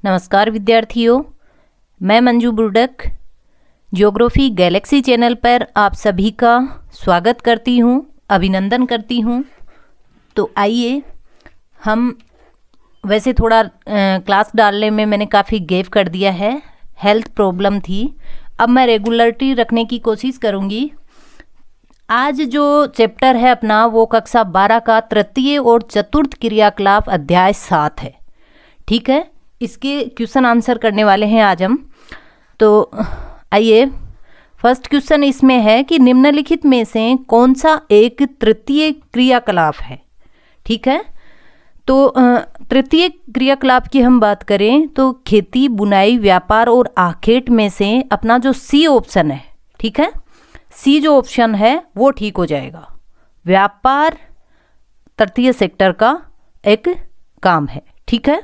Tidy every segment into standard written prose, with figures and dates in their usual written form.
नमस्कार विद्यार्थियों, मैं मंजू बुर्डक ज्योग्राफी गैलेक्सी चैनल पर आप सभी का स्वागत करती हूँ, अभिनंदन करती हूँ। तो आइए हम वैसे थोड़ा क्लास डालने में मैंने काफ़ी गैप कर दिया है, हेल्थ प्रॉब्लम थी। अब मैं रेगुलरिटी रखने की कोशिश करूँगी। आज जो चैप्टर है अपना वो कक्षा 12 का तृतीय और चतुर्थ क्रियाकलाप अध्याय 7 है। ठीक है, इसके क्वेश्चन आंसर करने वाले हैं आज हम। तो आइए, फर्स्ट क्वेश्चन इसमें है कि निम्नलिखित में से कौन सा एक तृतीय क्रियाकलाप है। ठीक है, तो तृतीय क्रियाकलाप की हम बात करें तो खेती, बुनाई, व्यापार और आखेट में से अपना जो सी ऑप्शन है, ठीक है, सी जो ऑप्शन है वो ठीक हो जाएगा। व्यापार तृतीय सेक्टर का एक काम है। ठीक है,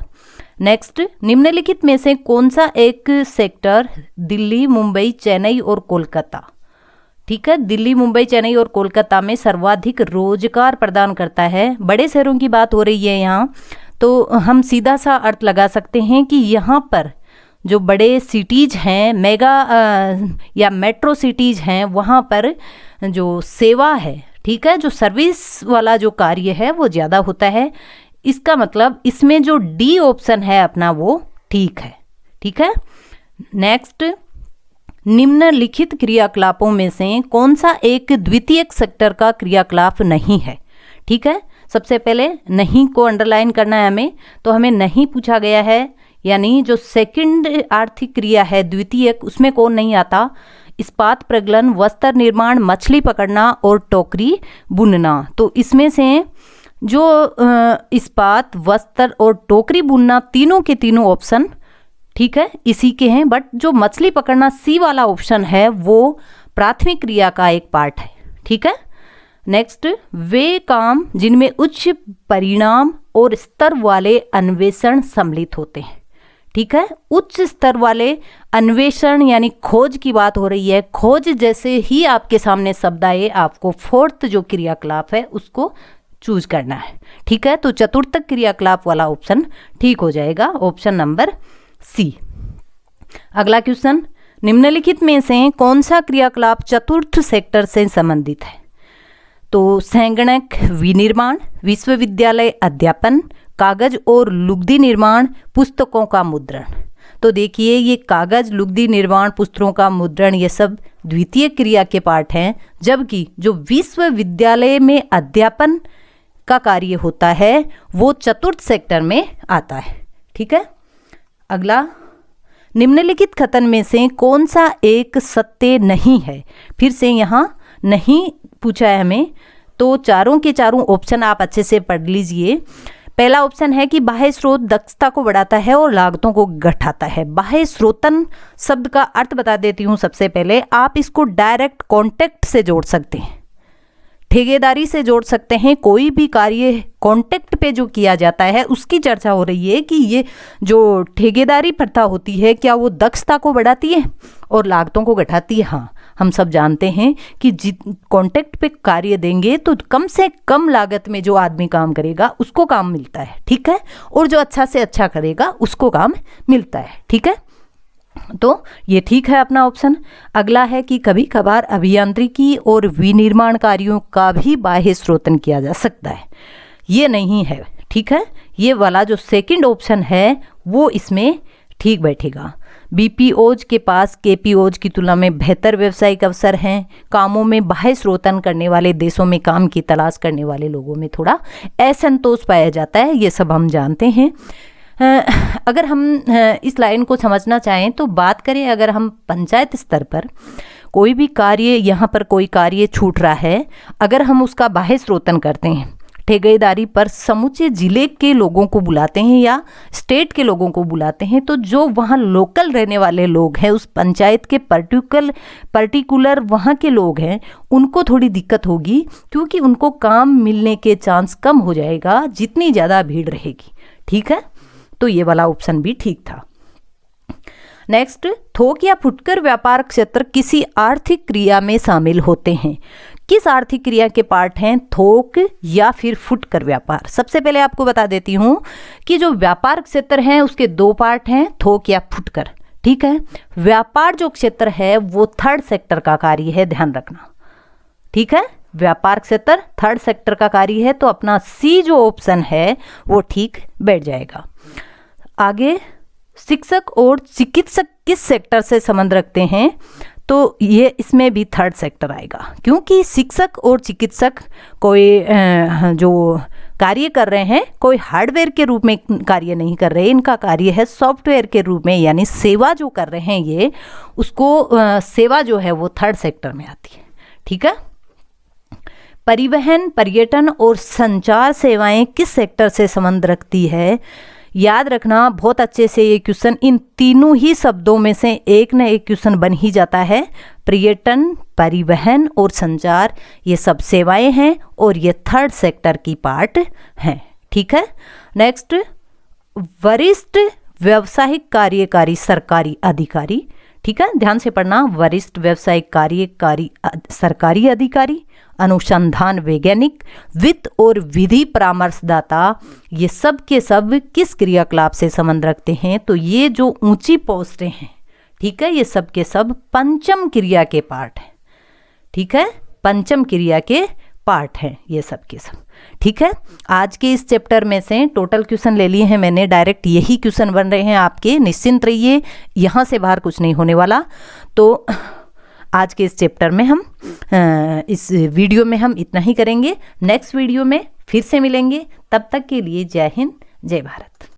नेक्स्ट, निम्नलिखित में से कौन सा एक सेक्टर दिल्ली, मुंबई, चेन्नई और कोलकाता, ठीक है, दिल्ली, मुंबई, चेन्नई और कोलकाता में सर्वाधिक रोजगार प्रदान करता है। बड़े शहरों की बात हो रही है यहाँ, तो हम सीधा सा अर्थ लगा सकते हैं कि यहाँ पर जो बड़े सिटीज़ हैं, मेगा या मेट्रो सिटीज़ हैं, वहाँ पर जो सेवा है, ठीक है, जो सर्विस वाला जो कार्य है वो ज़्यादा होता है। इसका मतलब इसमें जो डी ऑप्शन है अपना वो ठीक है। ठीक है, नेक्स्ट, निम्नलिखित क्रियाकलापों में से कौन सा एक द्वितीयक सेक्टर का क्रियाकलाप नहीं है। ठीक है, सबसे पहले नहीं को अंडरलाइन करना है हमें, तो हमें नहीं पूछा गया है, यानी जो सेकंड आर्थिक क्रिया है द्वितीयक, उसमें कौन नहीं आता। इस्पात प्रगलन, वस्त्र निर्माण, मछली पकड़ना और टोकरी बुनना। तो इसमें से जो इस्पात, वस्त्र और टोकरी बुनना, तीनों के तीनों ऑप्शन ठीक है इसी के हैं। बट जो मछली पकड़ना सी वाला ऑप्शन है वो प्राथमिक क्रिया का एक पार्ट है। ठीक है, नेक्स्ट, वे काम जिनमें उच्च परिणाम और स्तर वाले अन्वेषण सम्मिलित होते हैं। ठीक है, उच्च स्तर वाले अन्वेषण यानी खोज की बात हो रही है। खोज जैसे ही आपके सामने शब्द आए, आपको फोर्थ जो क्रियाकलाप है उसको चूज करना है। ठीक है, तो चतुर्थ क्रियाकलाप वाला ऑप्शन ठीक हो जाएगा, ऑप्शन नंबर सी। अगला क्वेश्चन, निम्नलिखित में से कौन सा क्रियाकलाप चतुर्थ सेक्टर से संबंधित है। तो संगणक विनिर्माण, विश्वविद्यालय अध्यापन, कागज और लुगदी निर्माण, पुस्तकों का मुद्रण। तो देखिए, ये कागज, लुगदी निर्माण, पुस्तकों का मुद्रण, ये सब द्वितीय क्रिया के पार्ट हैं, जबकि जो विश्वविद्यालय में अध्यापन का कार्य होता है वो चतुर्थ सेक्टर में आता है। ठीक है, अगला, निम्नलिखित कथन में से कौन सा एक सत्य नहीं है। फिर से यहाँ नहीं पूछा है हमें, तो चारों के चारों ऑप्शन आप अच्छे से पढ़ लीजिए। पहला ऑप्शन है कि बाह्य स्रोत दक्षता को बढ़ाता है और लागतों को घटाता है। बाह्य स्रोतन शब्द का अर्थ बता देती हूँ सबसे पहले। आप इसको डायरेक्ट कॉन्टेक्ट से जोड़ सकते हैं, ठेकेदारी से जोड़ सकते हैं। कोई भी कार्य कॉन्टेक्ट पे जो किया जाता है उसकी चर्चा हो रही है कि ये जो ठेकेदारी प्रथा होती है क्या वो दक्षता को बढ़ाती है और लागतों को घटाती है। हाँ, हम सब जानते हैं कि कॉन्टेक्ट पे कार्य देंगे तो कम से कम लागत में जो आदमी काम करेगा उसको काम मिलता है। ठीक है, और जो अच्छा से अच्छा करेगा उसको काम मिलता है। ठीक है, तो ये ठीक है अपना ऑप्शन। अगला है कि कभी कभार अभियांत्रिकी और विनिर्माण कार्यों का भी बाह्य स्रोतन किया जा सकता है, ये नहीं है। ठीक है, ये वाला जो सेकंड ऑप्शन है वो इसमें ठीक बैठेगा। बीपीओज के पास केपीओज की तुलना में बेहतर व्यावसायिक अवसर हैं। कामों में बाह्य स्रोतन करने वाले देशों में काम की तलाश करने वाले लोगों में थोड़ा असंतोष पाया जाता है, ये सब हम जानते हैं। अगर हम इस लाइन को समझना चाहें तो बात करें, अगर हम पंचायत स्तर पर कोई भी कार्य, यहाँ पर कोई कार्य छूट रहा है, अगर हम उसका बाह्य स्रोतन करते हैं, ठेकेदारी पर समूचे जिले के लोगों को बुलाते हैं या स्टेट के लोगों को बुलाते हैं, तो जो वहाँ लोकल रहने वाले लोग हैं, उस पंचायत के पर्टिकुलर वहाँ के लोग हैं, उनको थोड़ी दिक्कत होगी, क्योंकि उनको काम मिलने के चांस कम हो जाएगा जितनी ज़्यादा भीड़ रहेगी। ठीक है, तो ये वाला ऑप्शन भी ठीक था। नेक्स्ट, थोक या फुटकर व्यापार क्षेत्र किसी आर्थिक क्रिया में शामिल होते हैं। किस आर्थिक क्रिया के पार्ट हैं थोक या फिर फुटकर व्यापार। सबसे पहले आपको बता देती हूँ कि जो व्यापार क्षेत्र है उसके दो पार्ट हैं, थोक या फुटकर। ठीक है, व्यापार जो क्षेत्र है वो थर्ड सेक्टर का कार्य है, ध्यान रखना। ठीक है, व्यापार क्षेत्र थर्ड सेक्टर का कार्य है, तो अपना सी जो ऑप्शन है वो ठीक बैठ जाएगा। आगे, शिक्षक और चिकित्सक किस सेक्टर से संबंध रखते हैं, तो ये इसमें भी थर्ड सेक्टर आएगा, क्योंकि शिक्षक और चिकित्सक कोई जो कार्य कर रहे हैं कोई हार्डवेयर के रूप में कार्य नहीं कर रहे, इनका कार्य है सॉफ्टवेयर के रूप में, यानी सेवा जो कर रहे हैं ये, उसको सेवा जो है वो थर्ड सेक्टर में आती है। ठीक है, परिवहन, पर्यटन और संचार सेवाएं किस सेक्टर से संबंध रखती है। याद रखना बहुत अच्छे से ये क्वेश्चन, इन तीनों ही शब्दों में से एक न एक क्वेश्चन बन ही जाता है। पर्यटन, परिवहन और संचार ये सब सेवाएं हैं और ये थर्ड सेक्टर की पार्ट हैं। ठीक है, नेक्स्ट, वरिष्ठ व्यावसायिक कार्यकारी सरकारी अधिकारी। ठीक है, ध्यान से पढ़ना, वरिष्ठ व्यावसायिक कार्यकारी सरकारी अधिकारी, अनुसंधान वैज्ञानिक, वित्त और विधि परामर्शदाता, ये सब के सब किस क्रियाकलाप से संबंध रखते हैं, तो ये जो ऊंची पोस्टें हैं, ठीक है, ये सब के सब पंचम क्रिया के पार्ट हैं। ठीक है, पंचम क्रिया के पार्ट हैं ये सब के सब। ठीक है, आज के इस चैप्टर में से टोटल क्वेश्चन ले लिए हैं मैंने, डायरेक्ट यही क्वेश्चन बन रहे हैं आपके, निश्चिंत रहिए, यहाँ से बाहर कुछ नहीं होने वाला। तो आज के इस चैप्टर में हम इस वीडियो में हम इतना ही करेंगे। नेक्स्ट वीडियो में फिर से मिलेंगे, तब तक के लिए जय हिंद, जय भारत।